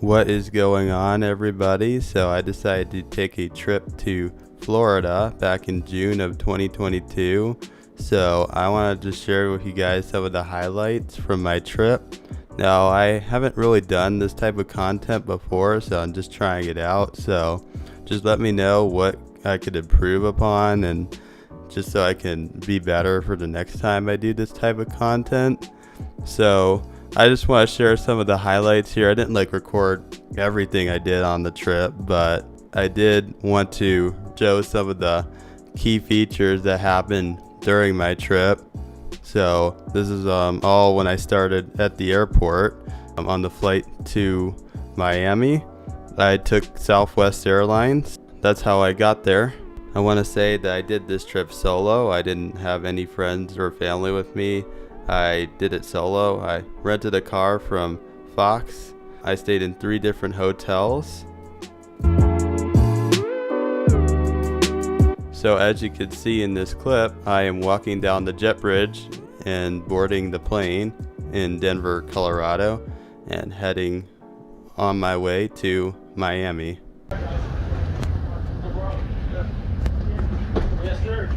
What is going on, everybody? So I decided to take a trip to Florida back in June of 2022. So I wanted to share with you guys some of the highlights from my trip. Now, I haven't really done this type of content before, so I'm just trying it out. So just let me know what I could improve upon, and just so I can be better for the next time I do this type of content. So I just want to share some of the highlights here. I didn't record everything I did on the trip, but I did want to show some of the key features that happened during my trip. So this is all when I started at the airport. On the flight to Miami, I took Southwest Airlines. That's how I got there. I want to say that I did this trip solo. I didn't have any friends or family with me. I did it solo. I rented a car from Fox. I stayed in 3 different hotels. So as you can see in this clip, I am walking down the jet bridge and boarding the plane in Denver, Colorado, and heading on my way to Miami. Yes, sir.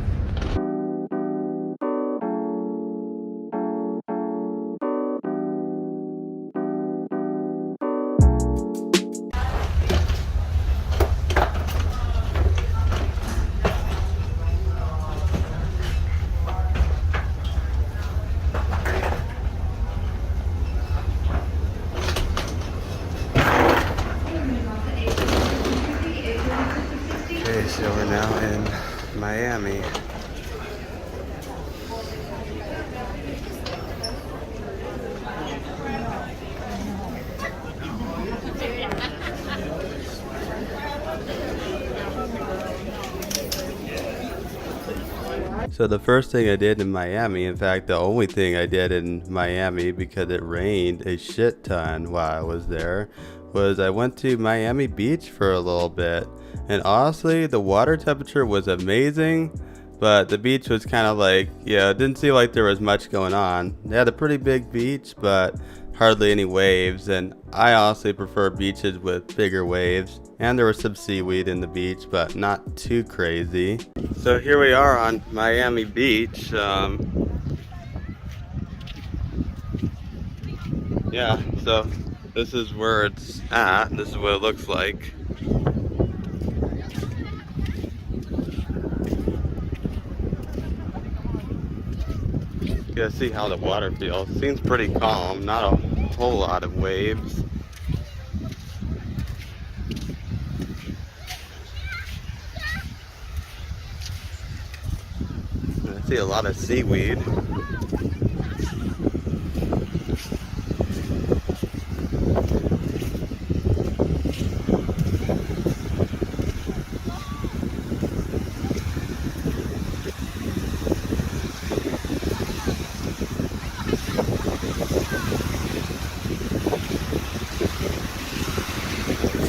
Okay, so we're now in Miami. So the first thing I did in Miami, in fact the only thing I did in Miami because it rained a shit ton while I was there, was I went to Miami Beach for a little bit. And honestly, the water temperature was amazing, but the beach was kind of it didn't seem like there was much going on. They had a pretty big beach, but hardly any waves, and I honestly prefer beaches with bigger waves. And there was some seaweed in the beach, but not too crazy. So here we are on Miami Beach. Yeah, so this is where it's at. This is what it looks like. You gotta see how the water feels. Seems pretty calm, not a whole lot of waves. I see a lot of seaweed.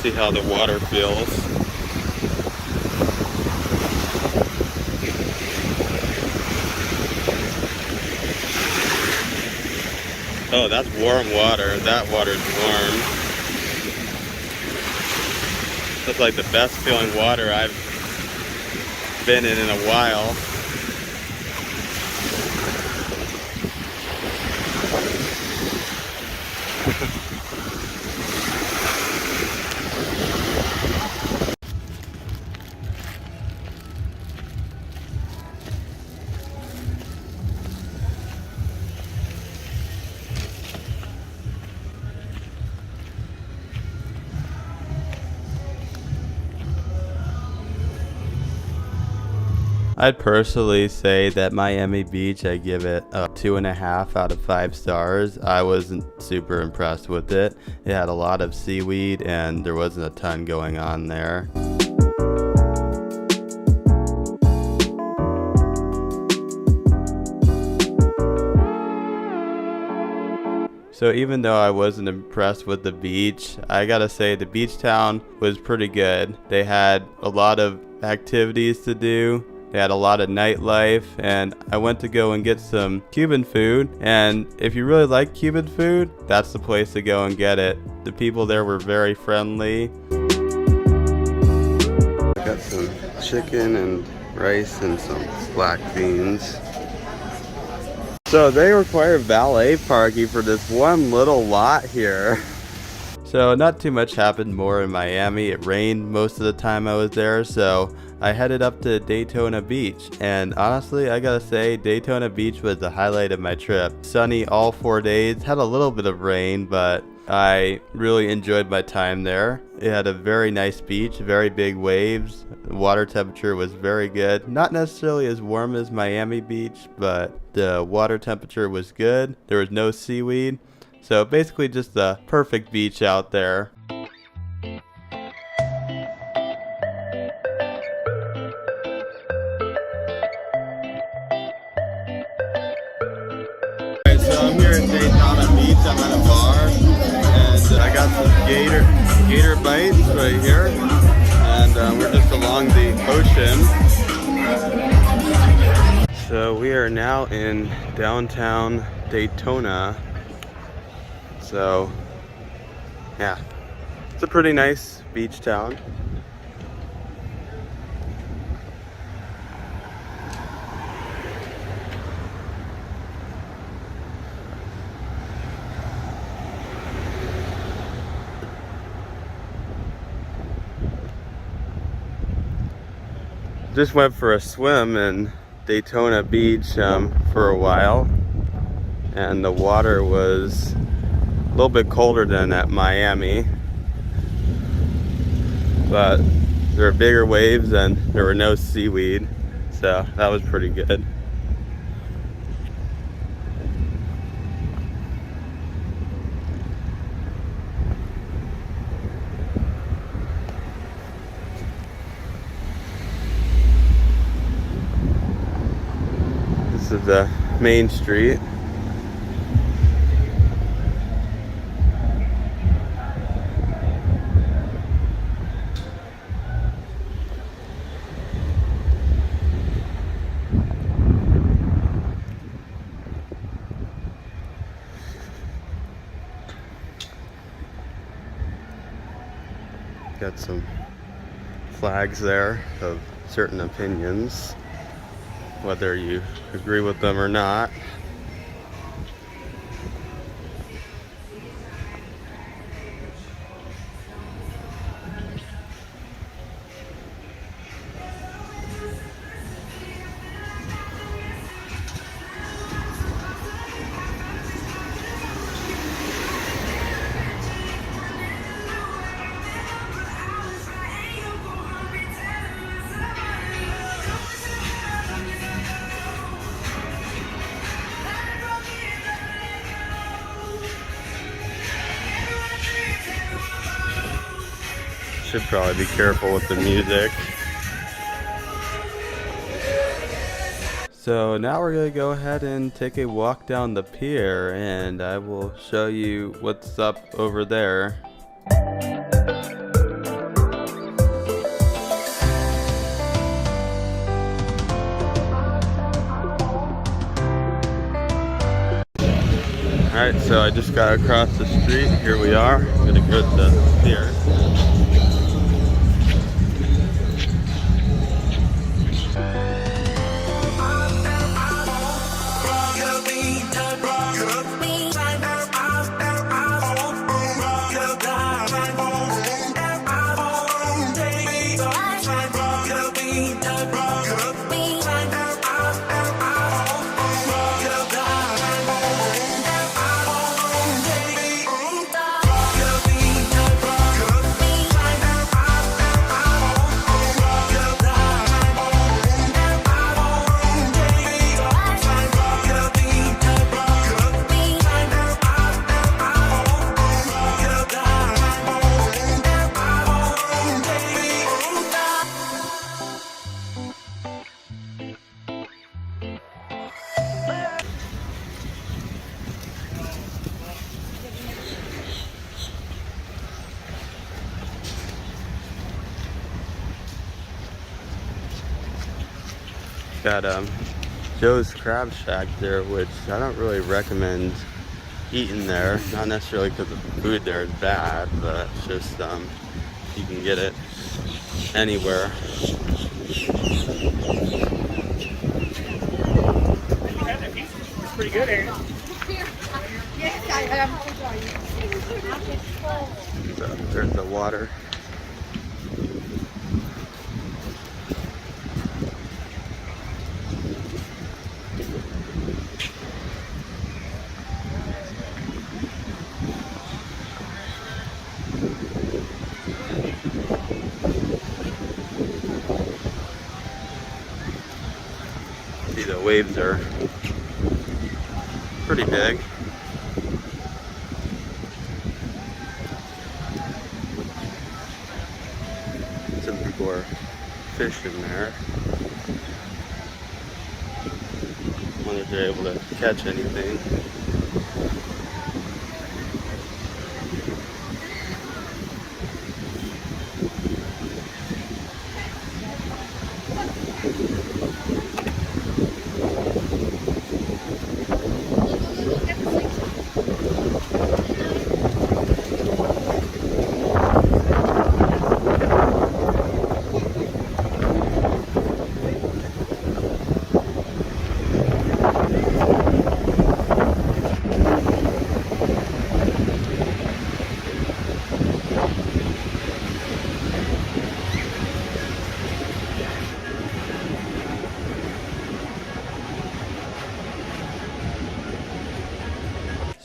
See how the water feels. Oh, that's warm water. That water's warm. That's like the best feeling water I've been in a while. I'd personally say that Miami Beach, I give it a 2.5 out of 5 stars. I wasn't super impressed with it. It had a lot of seaweed and there wasn't a ton going on there. So even though I wasn't impressed with the beach, I gotta say the beach town was pretty good. They had a lot of activities to do. They had a lot of nightlife, and I went to go and get some Cuban food. And if you really like Cuban food, that's the place to go and get it. The people there were very friendly. Got some chicken and rice and some black beans. So they require valet parking for this one little lot here. So not too much happened more in Miami. It rained most of the time I was there, so I headed up to Daytona Beach. And honestly, I gotta say, Daytona Beach was the highlight of my trip. Sunny all 4 days, had a little bit of rain, but I really enjoyed my time there. It had a very nice beach, very big waves. The water temperature was very good. Not necessarily as warm as Miami Beach, but the water temperature was good. There was no seaweed. So basically just the perfect beach out there. Alright, so I'm here at Daytona Beach. I'm at a bar and I got some gator bites right here. And we're just along the ocean. So we are now in downtown Daytona. So, yeah, it's a pretty nice beach town. Just went for a swim in Daytona Beach for a while, and the water was a little bit colder than at Miami, but there were bigger waves and there were no seaweed, so that was pretty good. This is the main street. Got some flags there of certain opinions, whether you agree with them or not. Should probably be careful with the music. So now we're gonna go ahead and take a walk down the pier, and I will show you what's up over there. Alright, so I just got across the street. Here we are. I'm gonna go to the pier. got Joe's Crab Shack there, which I don't really recommend eating there. Not necessarily because the food there is bad, but it's just you can get it anywhere. It's pretty good, Aaron. Yes, I am. So there's the water. See, the waves are pretty big. Some people are fishing there. I wonder if they're able to catch anything.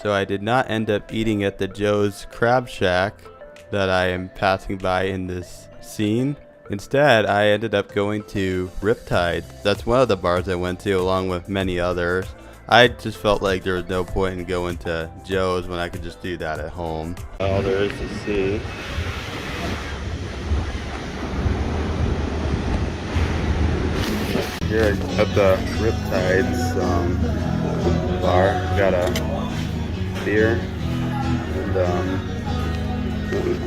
So I did not end up eating at the Joe's Crab Shack that I am passing by in this scene. Instead, I ended up going to Riptide. That's one of the bars I went to along with many others. I just felt like there was no point in going to Joe's when I could just do that at home. All there is to see. Here at the Riptide's bar, got a beer and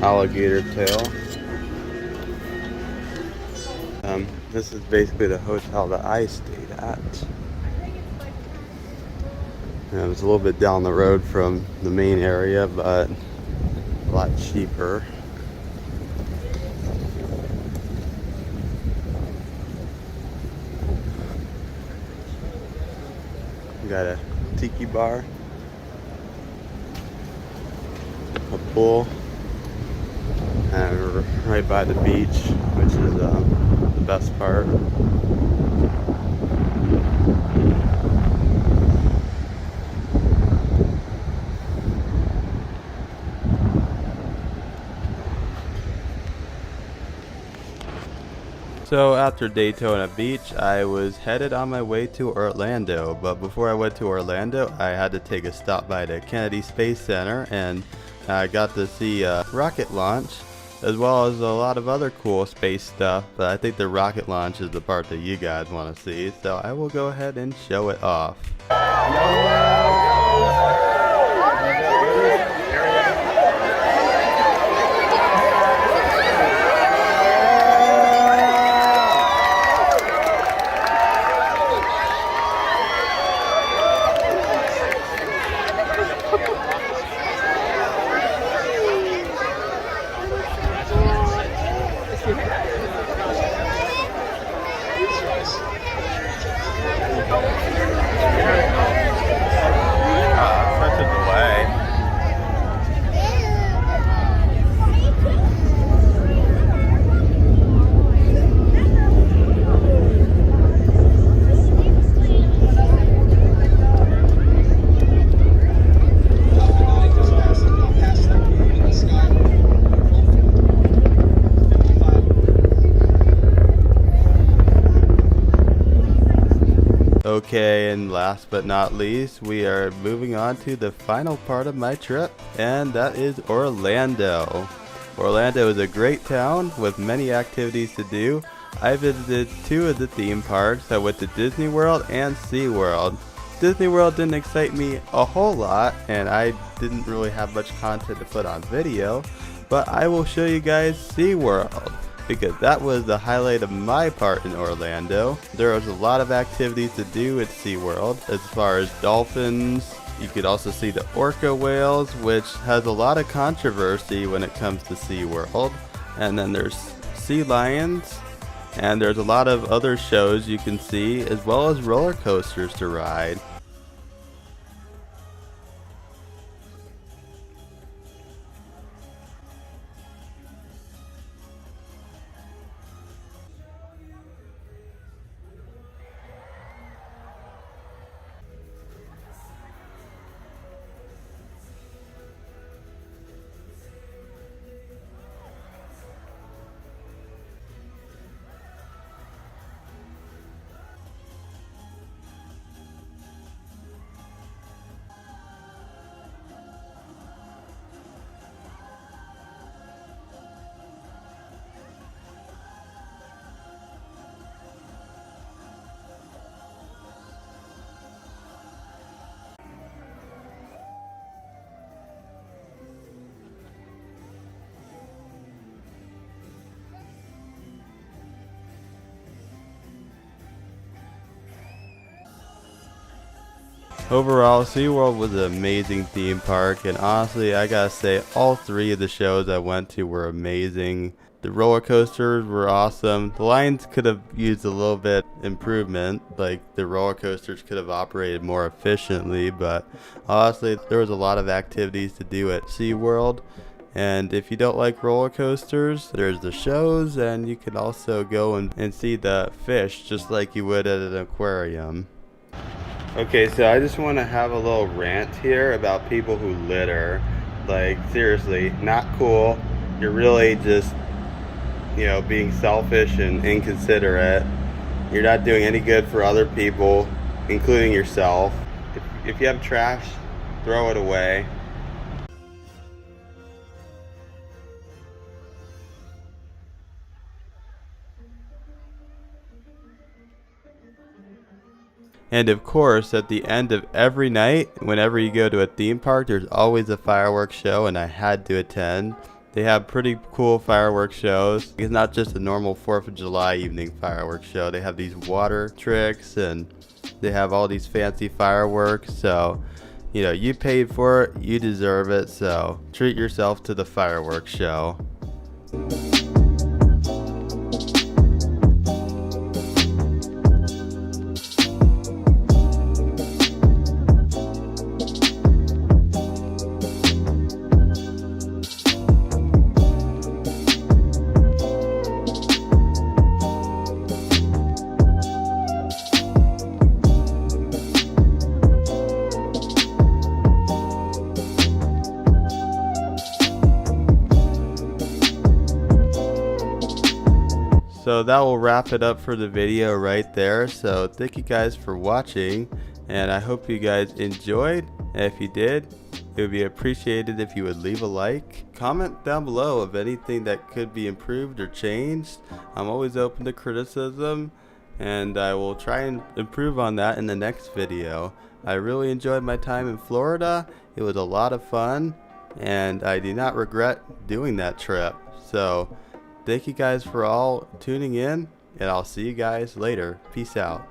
alligator tail. This is basically the hotel that I stayed at. And it was a little bit down the road from the main area, but a lot cheaper. We got a tiki bar, a pool, and we're right by the beach, which is the best part. So after Daytona Beach, I was headed on my way to Orlando, but before I went to Orlando, I had to take a stop by the Kennedy Space Center, and I got to see a rocket launch, as well as a lot of other cool space stuff, but I think the rocket launch is the part that you guys want to see, so I will go ahead and show it off. Such a delay. Okay, and last but not least, we are moving on to the final part of my trip, and that is Orlando. Orlando is a great town with many activities to do. I visited 2 of the theme parks. I went to Disney World and SeaWorld. Disney World didn't excite me a whole lot, and I didn't really have much content to put on video, but I will show you guys SeaWorld. because that was the highlight of my part in Orlando. There was a lot of activities to do at SeaWorld as far as dolphins. You could also see the orca whales, which has a lot of controversy when it comes to SeaWorld. And then there's sea lions, and there's a lot of other shows you can see, as well as roller coasters to ride. Overall, SeaWorld was an amazing theme park, and honestly, I gotta say, all three of the shows I went to were amazing. The roller coasters were awesome. The lines could have used a little bit improvement, like the roller coasters could have operated more efficiently, but honestly, there was a lot of activities to do at SeaWorld. And if you don't like roller coasters, there's the shows, and you can also go and see the fish just like you would at an aquarium. Okay, so I just want to have a little rant here about people who litter. Like, seriously, not cool. You're really just, being selfish and inconsiderate. You're not doing any good for other people, including yourself. If you have trash, throw it away. And of course, at the end of every night, whenever you go to a theme park, there's always a fireworks show, and I had to attend. They have pretty cool fireworks shows. It's not just a normal 4th of July evening fireworks show. They have these water tricks, and they have all these fancy fireworks. So, you paid for it, you deserve it, so treat yourself to the fireworks show. So that will wrap it up for the video right there. So thank you guys for watching, and I hope you guys enjoyed. And if you did, it would be appreciated if you would leave a like. Comment down below of anything that could be improved or changed. I'm always open to criticism, and I will try and improve on that in the next video. I really enjoyed my time in Florida. It was a lot of fun, and I do not regret doing that trip. So thank you guys for all tuning in, and I'll see you guys later. Peace out.